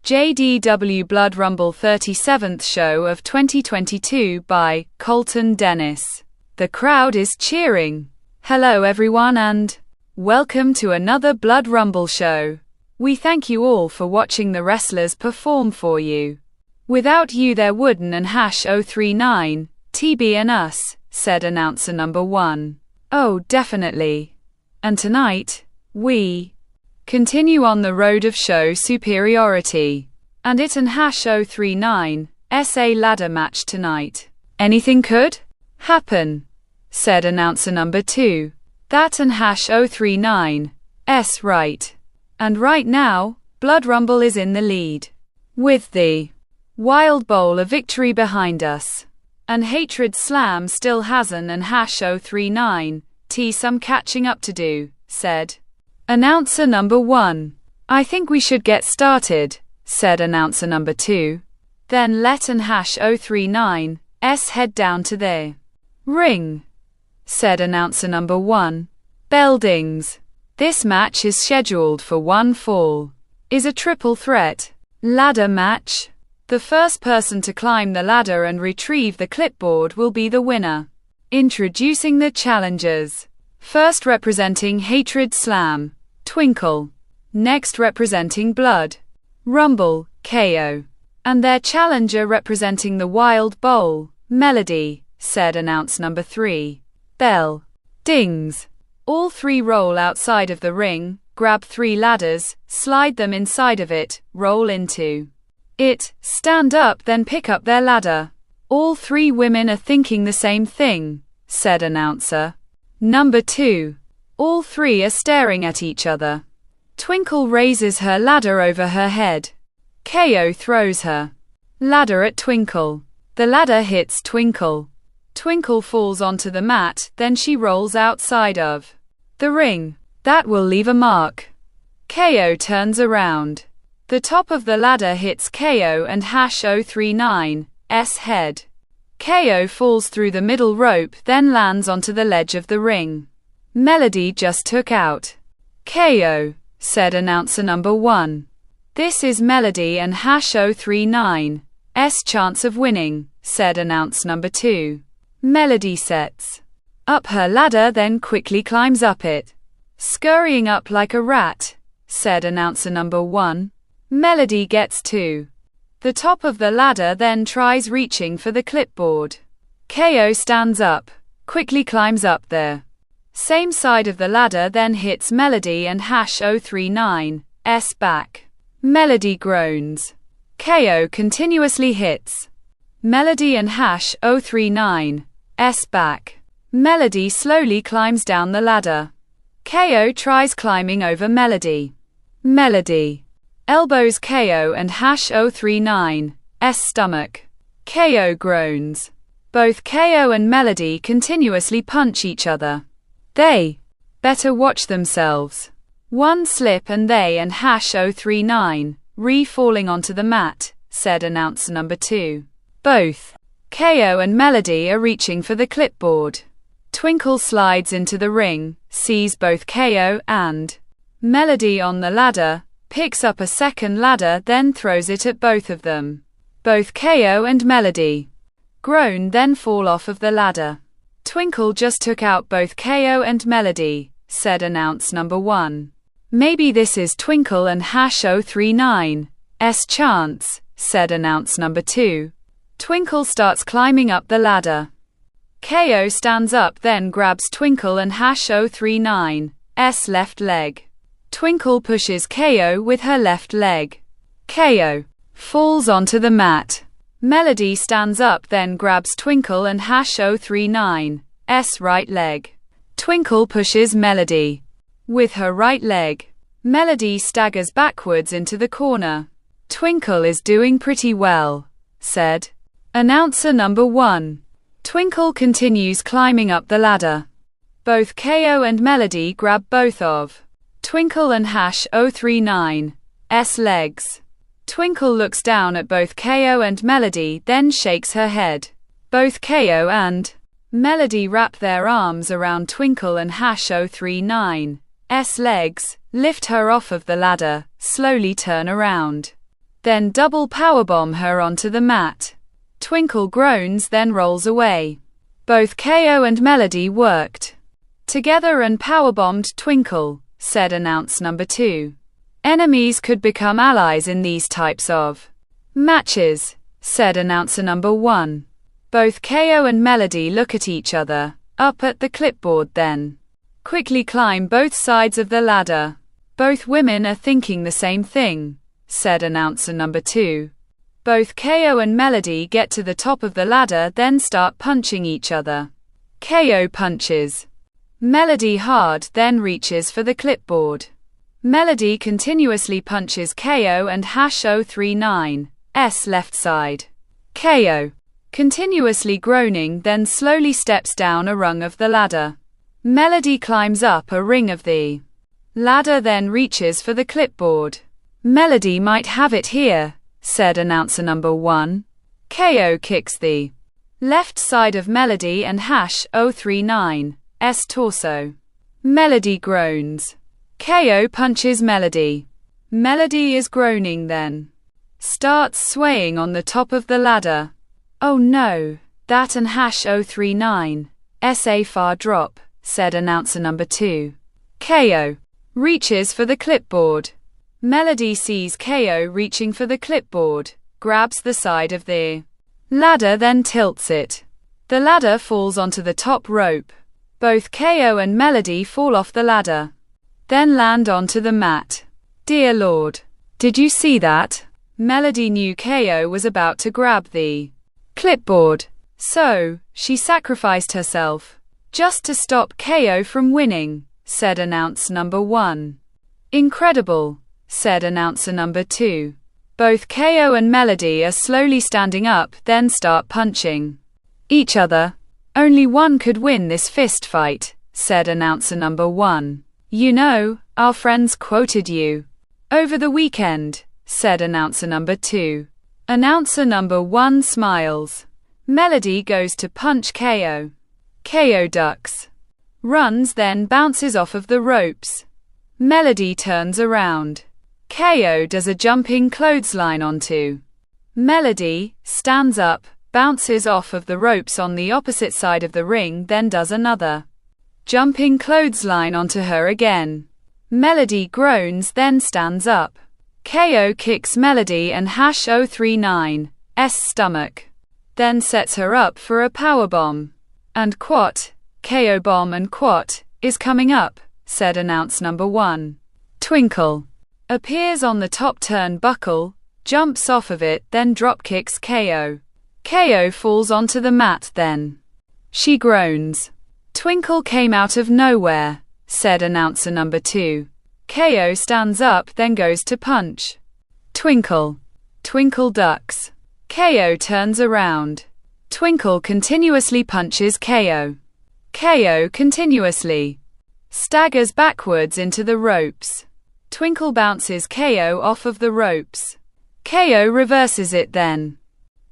JDW Blood Rumble 37th show of 2022 by Colton Dennis. The crowd is cheering. Hello everyone and welcome to another Blood Rumble show. We thank you all for watching the wrestlers perform for you. Without you there wouldn't and #039, TB and us, said announcer number 1. Oh, definitely. And tonight, we continue on the road of show superiority. And it and #039, SA ladder match tonight. Anything could happen, said announcer number 2. That and #039, right. And right now, Blood Rumble is in the lead. With the Wild Bowl of victory behind us. And Hatred Slam still hasn't and #039, some catching up to do, said announcer number 1. I think we should get started, said announcer number 2. Then let and #039, head down to the ring, said announcer number 1. Bell dings. This match is scheduled for one fall. Is a triple threat ladder match. The first person to climb the ladder and retrieve the clipboard will be the winner. Introducing the challengers. First representing Hatred Slam, Twinkle. Next representing Blood Rumble, KO. And their challenger representing the Wild Bowl, Melody, said announce number 3. Bell dings. All three roll outside of the ring, grab 3 ladders, slide them inside of it, roll into it, stand up then pick up their ladder. All 3 women are thinking the same thing, said announcer number 2. All 3 are staring at each other. Twinkle raises her ladder over her head. KO throws her ladder at Twinkle. The ladder hits Twinkle. Twinkle falls onto the mat, then she rolls outside of the ring. That will leave a mark. KO turns around. The top of the ladder hits KO and #039's head. KO falls through the middle rope then lands onto the ledge of the ring. Melody just took out KO, said announcer number 1. This is Melody and #039's chance of winning, said announcer number 2. Melody sets up her ladder then quickly climbs up it. Scurrying up like a rat, said announcer number 1. Melody gets to the top of the ladder then tries reaching for the clipboard. KO stands up, quickly climbs up there. Same side of the ladder then hits Melody and #039's back. Melody groans. KO continuously hits Melody and #039's back. Melody slowly climbs down the ladder. KO tries climbing over Melody. Melody elbows KO and #039's stomach. KO groans. Both KO and Melody continuously punch each other. They better watch themselves. One slip and they and #039 falling onto the mat, said announcer number 2. Both KO and Melody are reaching for the clipboard. Twinkle slides into the ring, sees both KO and Melody on the ladder, picks up a second ladder then throws it at both of them. Both KO and Melody groan then fall off of the ladder. Twinkle just took out both KO and Melody, said announce number 1. Maybe this is Twinkle and #039's chance, said announce number 2. Twinkle starts climbing up the ladder. KO stands up then grabs Twinkle and #039's left leg. Twinkle pushes KO with her left leg. KO falls onto the mat. Melody stands up then grabs Twinkle and #039's right leg. Twinkle pushes Melody with her right leg. Melody staggers backwards into the corner. Twinkle is doing pretty well, said announcer number 1. Twinkle continues climbing up the ladder. Both KO and Melody grab both of Twinkle and #039's legs. Twinkle looks down at both KO and Melody then shakes her head. Both KO and Melody wrap their arms around Twinkle and #039's legs, lift her off of the ladder, slowly turn around. then double powerbomb her onto the mat. Twinkle groans, then rolls away. Both KO and Melody worked together and powerbombed Twinkle, said announcer number 2. Enemies could become allies in these types of matches, said announcer number 1. Both KO and Melody look at each other, up at the clipboard, then quickly climb both sides of the ladder. Both women are thinking the same thing, said announcer number 2. Both KO and Melody get to the top of the ladder, then start punching each other. KO punches Melody hard, then reaches for the clipboard. Melody continuously punches KO and #039's left side. KO, continuously groaning, then slowly steps down a rung of the ladder. Melody climbs up a ring of the ladder, then reaches for the clipboard. Melody might have it here, said announcer number 1. KO kicks the left side of Melody and #039's torso. Melody groans. KO punches Melody. Melody is groaning, then starts swaying on the top of the ladder. Oh no, that and #039's a far drop, said announcer number 2. KO reaches for the clipboard. Melody sees KO reaching for the clipboard, grabs the side of the ladder, then tilts it. The ladder falls onto the top rope. Both KO and Melody fall off the ladder, then land onto the mat. Dear Lord, did you see that? Melody knew KO was about to grab the clipboard, so she sacrificed herself just to stop KO from winning, said announcer number 1. Incredible, said announcer number 2. Both KO and Melody are slowly standing up, then start punching each other. Only one could win this fist fight, said announcer number 1. You know, our friends quoted you over the weekend, said announcer number 2. Announcer number 1 smiles. Melody goes to punch KO. KO ducks, runs, then bounces off of the ropes. Melody turns around. KO does a jumping clothesline onto Melody, stands up, bounces off of the ropes on the opposite side of the ring, then does another jumping clothesline onto her again. Melody groans, then stands up. KO kicks Melody and #039's stomach, then sets her up for a powerbomb. And quat, KO bomb and quat, is coming up, said announcer number 1. Twinkle appears on the top turnbuckle, jumps off of it, then dropkicks KO. KO falls onto the mat, then she groans. Twinkle came out of nowhere, said announcer number 2. KO stands up, then goes to punch Twinkle. Twinkle ducks. KO turns around. Twinkle continuously punches KO. KO continuously staggers backwards into the ropes. Twinkle bounces KO off of the ropes. KO reverses it, then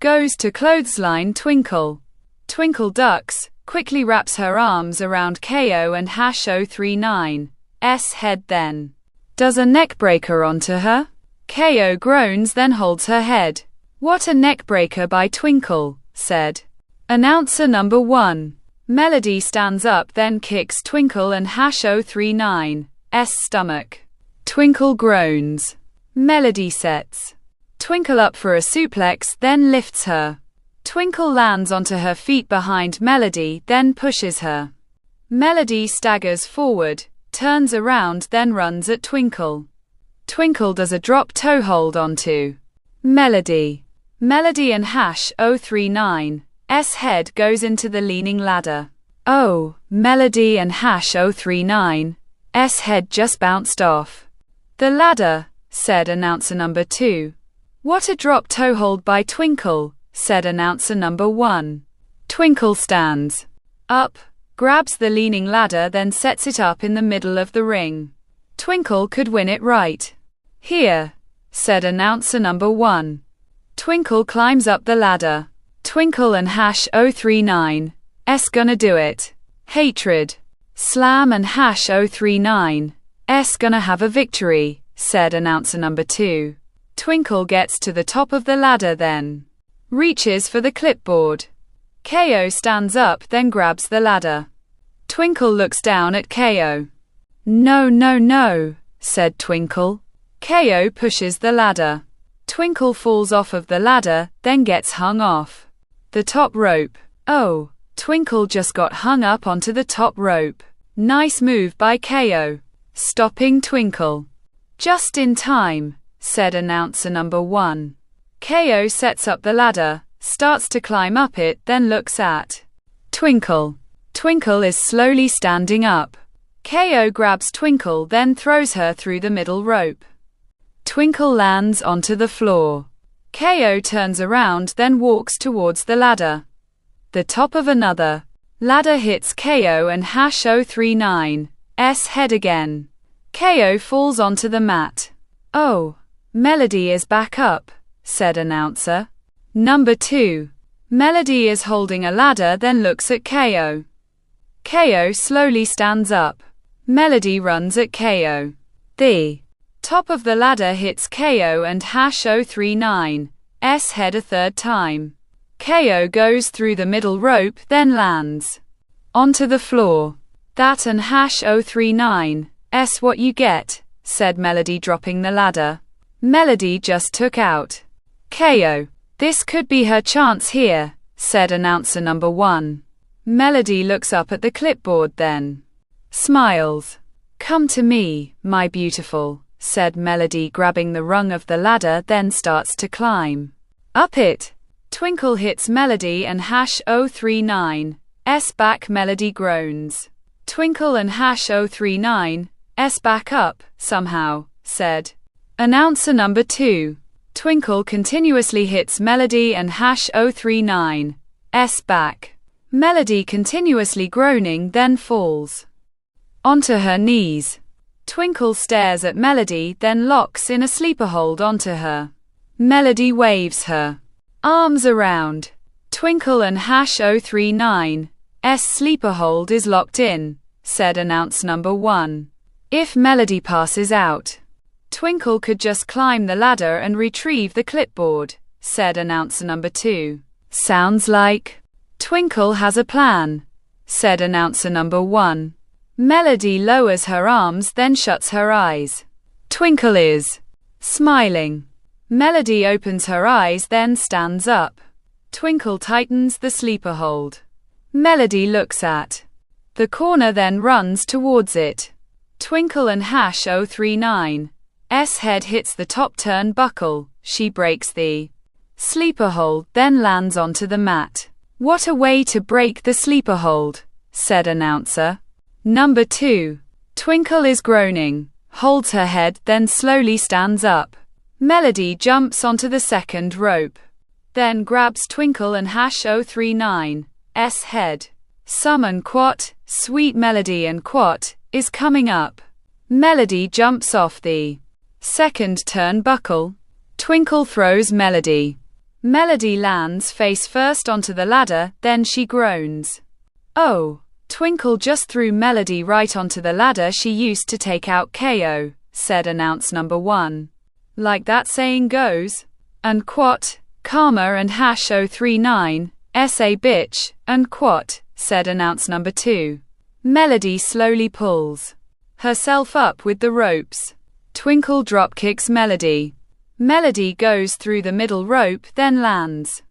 goes to clothesline Twinkle. Twinkle ducks, quickly wraps her arms around KO and #039's head, then does a neckbreaker onto her. KO groans, then holds her head. What a neckbreaker by Twinkle, said announcer number 1. Melody stands up, then kicks Twinkle and #039's stomach. Twinkle groans. Melody sets Twinkle up for a suplex, then lifts her. Twinkle lands onto her feet behind Melody, then pushes her. Melody staggers forward, turns around, then runs at Twinkle. Twinkle does a drop toe hold onto Melody. Melody and #039's head goes into the leaning ladder. Oh, Melody and #039's head just bounced off the ladder, said announcer number 2. What a drop toe hold by Twinkle, said announcer number 1. Twinkle stands up, grabs the leaning ladder, then sets it up in the middle of the ring. Twinkle could win it right here, said announcer number 1. Twinkle climbs up the ladder. Twinkle and #039's gonna do it. Hatred. Slam and #039's gonna have a victory, said announcer number 2. Twinkle gets to the top of the ladder then reaches for the clipboard. KO stands up then grabs the ladder. Twinkle looks down at KO. No, no, no, said Twinkle. KO pushes the ladder. Twinkle falls off of the ladder, then gets hung off the top rope. Oh, Twinkle just got hung up onto the top rope. Nice move by KO, stopping Twinkle. Just in time, said announcer number 1. KO sets up the ladder, starts to climb up it, then looks at Twinkle. Twinkle is slowly standing up. KO grabs Twinkle then throws her through the middle rope. Twinkle lands onto the floor. KO turns around then walks towards the ladder. The top of another ladder hits KO and #039's head again. KO falls onto the mat. Oh, Melody is back up, said announcer number 2. Melody is holding a ladder then looks at KO. KO slowly stands up. Melody runs at KO. The top of the ladder hits KO and #039's head a third time. KO goes through the middle rope then lands onto the floor. That and #039's what you get, said Melody dropping the ladder. Melody just took out KO. This could be her chance here, said announcer number 1. Melody looks up at the clipboard then smiles. Come to me, my beautiful, said Melody grabbing the rung of the ladder then starts to climb up it. Twinkle hits Melody and #039's back. Melody groans. Twinkle and #039's back up, somehow, said announcer number 2. Twinkle continuously hits Melody and #039's back. Melody continuously groaning then falls onto her knees. Twinkle stares at Melody then locks in a sleeper hold onto her. Melody waves her arms around Twinkle and #039's sleeper hold is locked in, said announcer number 1. If Melody passes out, Twinkle could just climb the ladder and retrieve the clipboard, said announcer number 2. Sounds like Twinkle has a plan, said announcer number 1. Melody lowers her arms then shuts her eyes. Twinkle is smiling. Melody opens her eyes then stands up. Twinkle tightens the sleeper hold. Melody looks at the corner then runs towards it. Twinkle and #039's head hits the top turnbuckle. She breaks the sleeper hold then lands onto the mat. What a way to break the sleeper hold, said announcer number 2. Twinkle is groaning, holds her head then slowly stands up. Melody jumps onto the second rope, then grabs Twinkle and #039's head. Summon Quat, sweet Melody and Quat is coming up. Melody jumps off the second turnbuckle. Twinkle throws Melody. Melody lands face first onto the ladder, then she groans. Oh, Twinkle just threw Melody right onto the ladder she used to take out KO, said announcer number 1. Like that saying goes. And Quat, Karma and #039's a bitch, and Quat, said announcer number 2. Melody slowly pulls herself up with the ropes. Twinkle dropkicks Melody. Melody goes through the middle rope then lands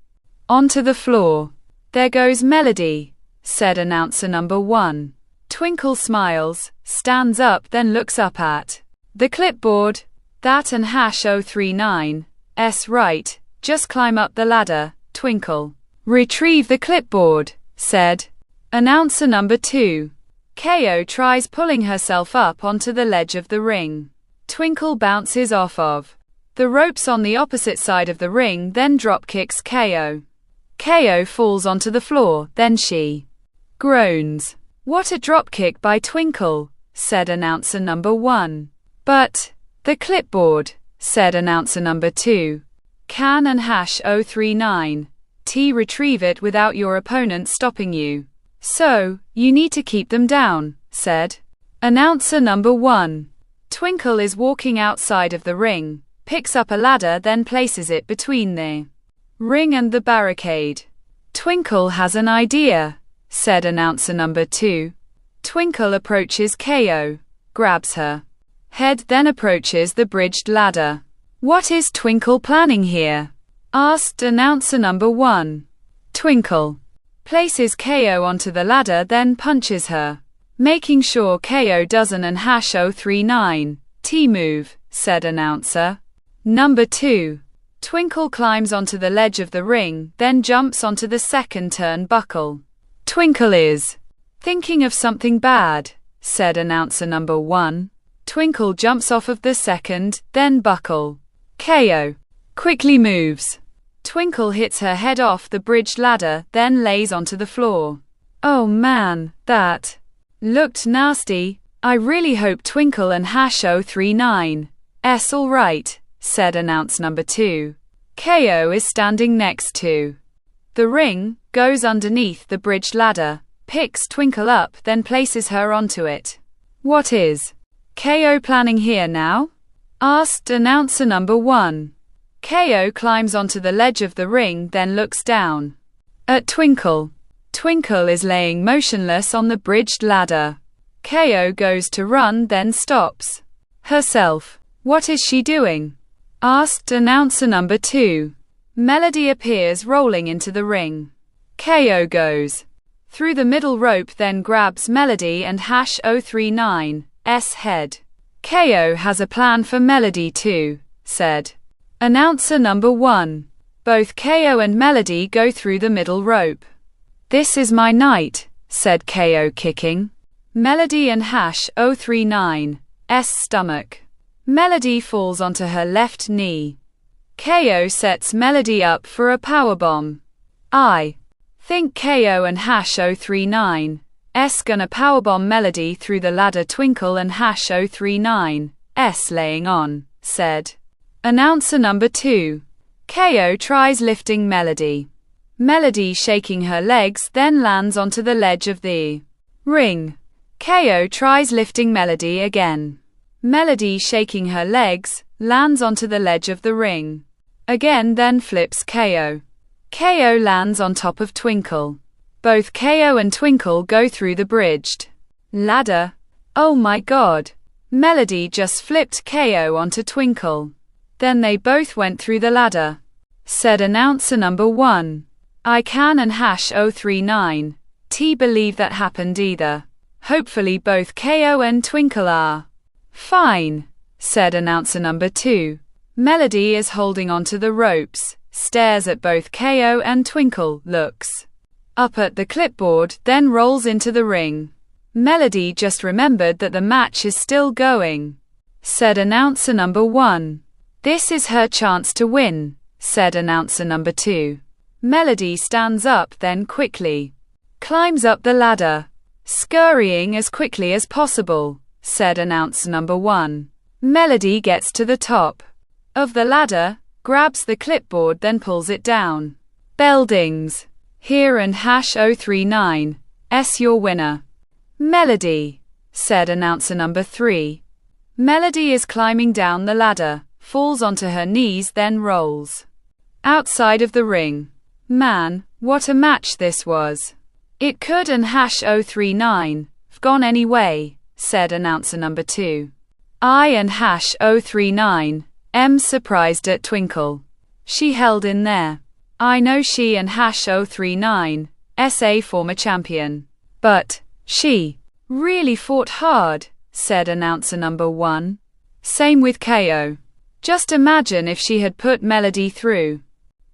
onto the floor. There goes Melody, said announcer number 1. Twinkle smiles, stands up then looks up at the clipboard. That and #039's right, just climb up the ladder, Twinkle. Retrieve the clipboard, said announcer number 2. KO tries pulling herself up onto the ledge of the ring. Twinkle bounces off of the ropes on the opposite side of the ring then dropkicks KO. KO falls onto the floor, then she groans. What a dropkick by Twinkle, said announcer number 1. But the clipboard, said announcer number 2. Can and #039 retrieve it without your opponent stopping you. So, you need to keep them down, said announcer number 1. Twinkle is walking outside of the ring, picks up a ladder, then places it between the ring and the barricade. Twinkle has an idea, said announcer number 2. Twinkle approaches KO, grabs her head, then approaches the bridged ladder. What is Twinkle planning here? Asked announcer number 1. Twinkle places KO onto the ladder, then punches her, making sure KO doesn't and #039 T-move, said announcer number 2. Twinkle climbs onto the ledge of the ring, then jumps onto the second turnbuckle. Twinkle is thinking of something bad, said announcer number 1. Twinkle jumps off of the second, then buckle. KO quickly moves. Twinkle hits her head off the bridged ladder, then lays onto the floor. Oh man, that looked nasty. I really hope Twinkle and #039's alright, said announcer number 2. KO is standing next to the ring, goes underneath the bridged ladder, picks Twinkle up, then places her onto it. What is KO planning here now? Asked announcer number 1. KO climbs onto the ledge of the ring, then looks down at Twinkle. Twinkle is laying motionless on the bridged ladder. KO goes to run, then stops herself. What is she doing? Asked announcer number 2. Melody appears rolling into the ring. KO goes through the middle rope, then grabs Melody and #039's head. KO has a plan for Melody too, said announcer number 1. Both KO and Melody go through the middle rope. This is my night, said KO, kicking Melody and #039's stomach. Melody falls onto her left knee. KO sets Melody up for a powerbomb. I think KO and #039's gonna powerbomb Melody through the ladder. Twinkle and #039's laying on, said announcer number 2. KO tries lifting Melody. Melody shaking her legs, then lands onto the ledge of the ring. KO tries lifting Melody again. Melody shaking her legs, lands onto the ledge of the ring again, then flips KO. KO lands on top of Twinkle. Both KO and Twinkle go through the bridged ladder. Oh my god. Melody just flipped KO onto Twinkle. Then they both went through the ladder, said announcer number 1. I can and #039 believe that happened either. Hopefully both KO and Twinkle are fine, said announcer number 2. Melody is holding onto the ropes, stares at both KO and Twinkle, looks up at the clipboard, then rolls into the ring. Melody just remembered that the match is still going, said announcer number 1. This is her chance to win, said announcer number 2. Melody stands up, then quickly climbs up the ladder, scurrying as quickly as possible, said announcer number 1. Melody gets to the top of the ladder, grabs the clipboard, then pulls it down. Bell dings. Here and #039's your winner. Melody, said announcer number 3. Melody is climbing down the ladder, falls onto her knees, then rolls outside of the ring. Man, what a match this was. It could and #039 have gone any way, said announcer number 2. I and #039 am surprised at Twinkle. She held in there. I know she and #039's a former champion, but she really fought hard, said announcer number 1. Same with KO. Just imagine if she had put Melody through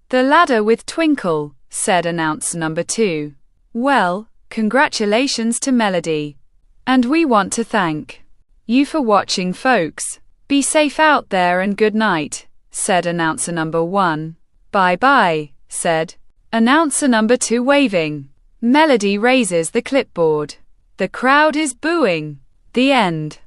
the ladder with Twinkle, said announcer number 2. Well, congratulations to Melody. And we want to thank you for watching, folks. Be safe out there and good night, said announcer number 1. Bye bye, said announcer number 2, waving. Melody raises the clipboard. The crowd is booing. The end.